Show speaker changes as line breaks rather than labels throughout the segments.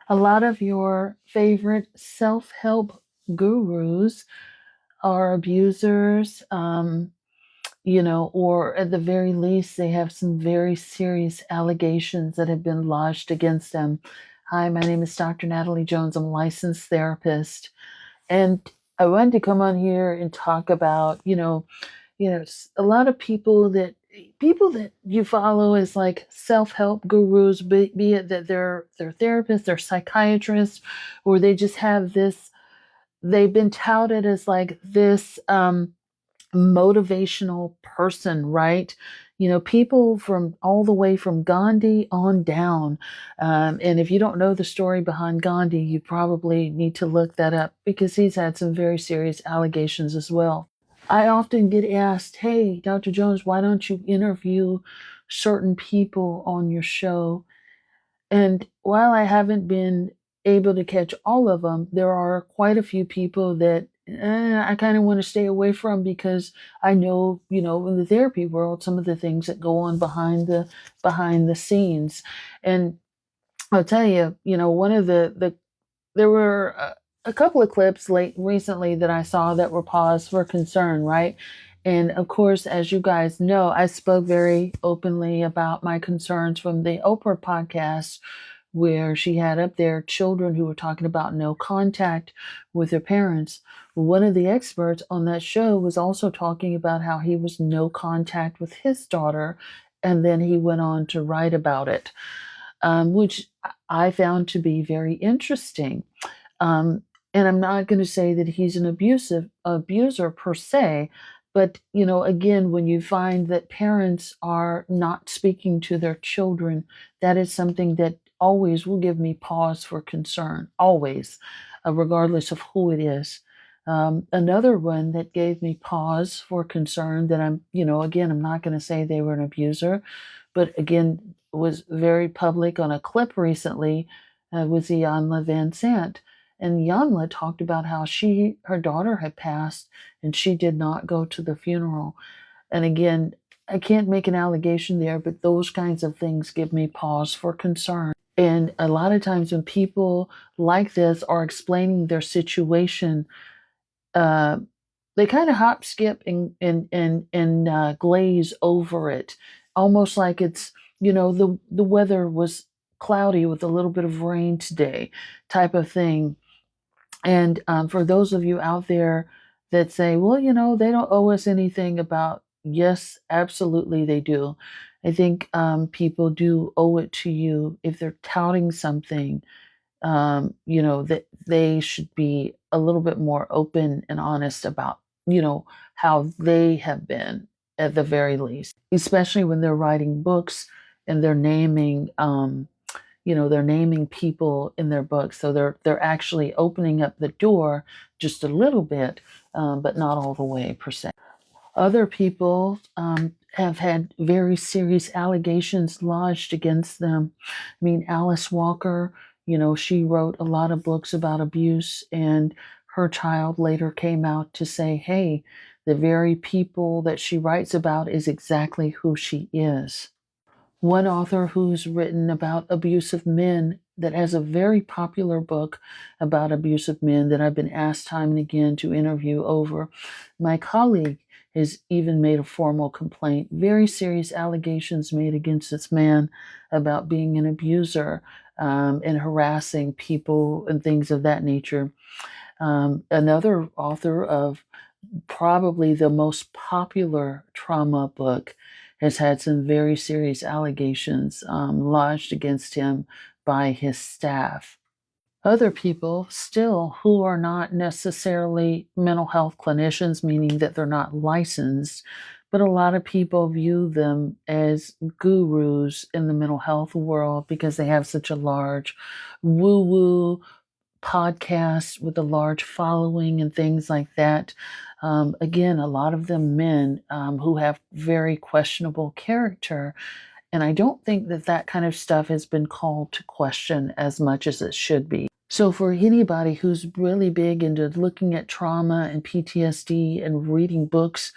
A lot of your favorite self-help gurus are abusers, or at the very least, they have some very serious allegations that have been lodged against them. Hi, my name is Dr. Natalie Jones. I'm a licensed therapist. And I wanted to come on here and talk about, a lot of people that you follow as like self-help gurus, be it that they're therapists, they're psychiatrists, or they just have this, they've been touted as like this motivational person, right? People from all the way from Gandhi on down. And if you don't know the story behind Gandhi, you probably need to look that up because he's had some very serious allegations as well. I often get asked, hey, Dr. Jones, why don't you interview certain people on your show? And while I haven't been able to catch all of them, there are quite a few people that I kind of want to stay away from because I know, in the therapy world, some of the things that go on behind the scenes. And I'll tell you, one of the there were a couple of clips late recently that I saw that were pause for concern, right? And of course, as you guys know, I spoke very openly about my concerns from the Oprah podcast, where she had up there children who were talking about no contact with their parents. One of the experts on that show was also talking about how he was no contact with his daughter, and then he went on to write about it, which I found to be very interesting. Um, and I'm not going to say that he's an abuser per se, but again, when you find that parents are not speaking to their children, that is something that always will give me pause for concern, always, regardless of who it is. Another one that gave me pause for concern that again, I'm not going to say they were an abuser, but again, was very public on a clip recently, was Iyanla Van Sant. And Iyanla talked about how her daughter had passed and she did not go to the funeral. And again, I can't make an allegation there, but those kinds of things give me pause for concern. And a lot of times when people like this are explaining their situation, uh, they kind of hop, skip, and glaze over it, almost like it's the weather was cloudy with a little bit of rain today, type of thing. And for those of you out there that say, well, they don't owe us anything about, yes, absolutely they do. I think people do owe it to you if they're touting something, that they should be a little bit more open and honest about, how they have been at the very least, especially when they're writing books and they're naming people in their books. So they're actually opening up the door just a little bit, but not all the way per se. Other people have had very serious allegations lodged against them. I mean, Alice Walker, she wrote a lot of books about abuse, and her child later came out to say, hey, the very people that she writes about is exactly who she is. One author who's written about abusive men that has a very popular book about abusive men that I've been asked time and again to interview over. My colleague has even made a formal complaint, very serious allegations made against this man about being an abuser, and harassing people and things of that nature. Another author of probably the most popular trauma book has had some very serious allegations lodged against him by his staff. Other people still who are not necessarily mental health clinicians, meaning that they're not licensed, but a lot of people view them as gurus in the mental health world because they have such a large woo woo podcasts with a large following and things like that. Again, a lot of them men who have very questionable character. And I don't think that that kind of stuff has been called to question as much as it should be. So, for anybody who's really big into looking at trauma and PTSD and reading books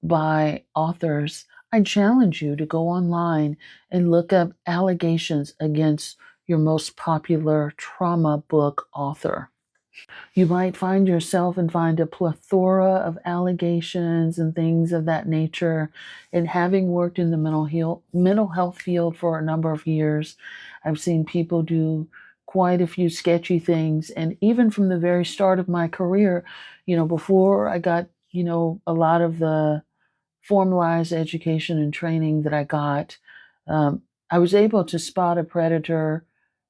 by authors, I challenge you to go online and look up allegations against your most popular trauma book author. You might find yourself and find a plethora of allegations and things of that nature. And having worked in the mental health field for a number of years, I've seen people do quite a few sketchy things. And even from the very start of my career, before I got, a lot of the formalized education and training that I got, I was able to spot a predator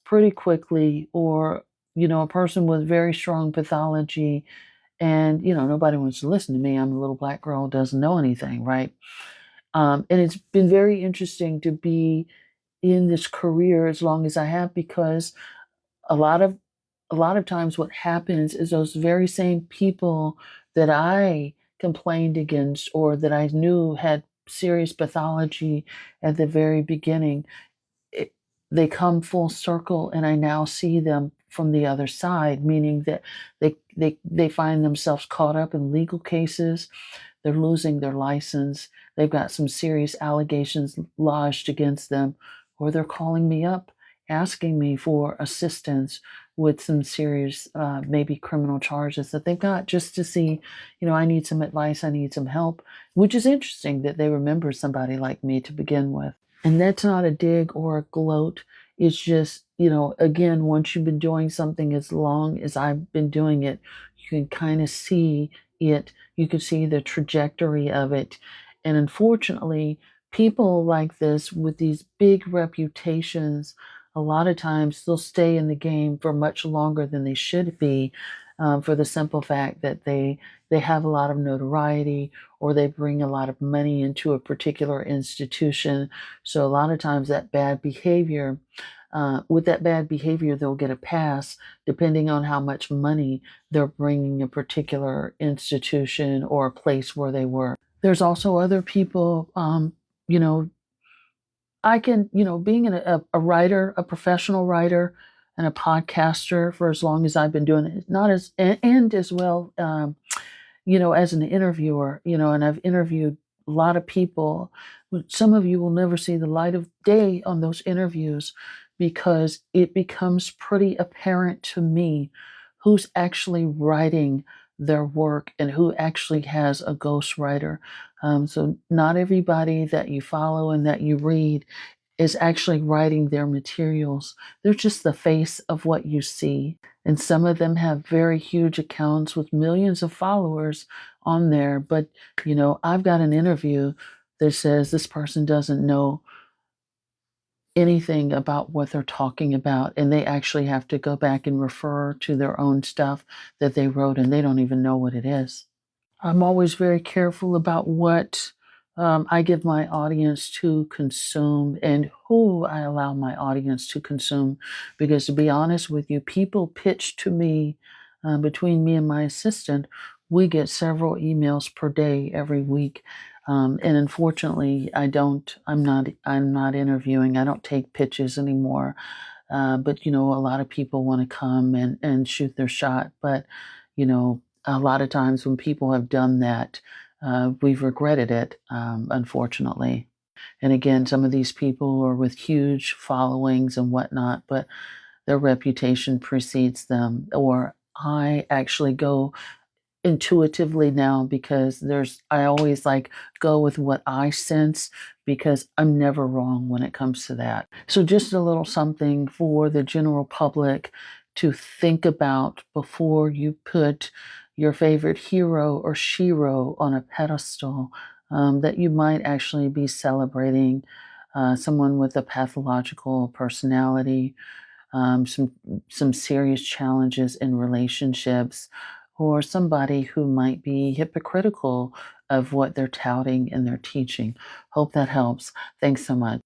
pretty quickly, or a person with very strong pathology. And nobody wants to listen to me. I'm a little black girl who doesn't know anything, right? And it's been very interesting to be in this career as long as I have, because a lot of a lot of times what happens is those very same people that I complained against or that I knew had serious pathology at the very beginning, it, they come full circle, and I now see them from the other side, meaning that they find themselves caught up in legal cases. They're losing their license. They've got some serious allegations lodged against them, or they're calling me up asking me for assistance with some serious, maybe criminal charges that they've got, just to see, I need some advice, I need some help, which is interesting that they remember somebody like me to begin with. And that's not a dig or a gloat. It's just, again, once you've been doing something as long as I've been doing it, you can kind of see it. You can see the trajectory of it. And unfortunately, people like this with these big reputations, a lot of times they'll stay in the game for much longer than they should be, for the simple fact that they have a lot of notoriety, or they bring a lot of money into a particular institution. So a lot of times that bad behavior, with that bad behavior, they'll get a pass depending on how much money they're bringing a particular institution or a place where they work. There's also other people, you know, I can, being a writer, a professional writer, and a podcaster for as long as I've been doing it, not as, and as well, as an interviewer, and I've interviewed a lot of people. Some of you will never see the light of day on those interviews, because it becomes pretty apparent to me who's actually writing their work and who actually has a ghostwriter. So not everybody that you follow and that you read is actually writing their materials. They're just the face of what you see. And some of them have very huge accounts with millions of followers on there. But, I've got an interview that says this person doesn't know anything about what they're talking about. And they actually have to go back and refer to their own stuff that they wrote, and they don't even know what it is. I'm always very careful about what I give my audience to consume and who I allow my audience to consume. Because to be honest with you, people pitch to me, between me and my assistant, we get several emails per day every week. And unfortunately, I'm not interviewing. I don't take pitches anymore. But a lot of people want to come and shoot their shot. But a lot of times when people have done that, we've regretted it, unfortunately. And again, some of these people are with huge followings and whatnot, but their reputation precedes them. Or I actually go intuitively now, because I always like go with what I sense, because I'm never wrong when it comes to that. So just a little something for the general public to think about before you put your favorite hero or shero on a pedestal, that you might actually be celebrating someone with a pathological personality, some serious challenges in relationships, or somebody who might be hypocritical of what they're touting and they're teaching. Hope that helps. Thanks so much.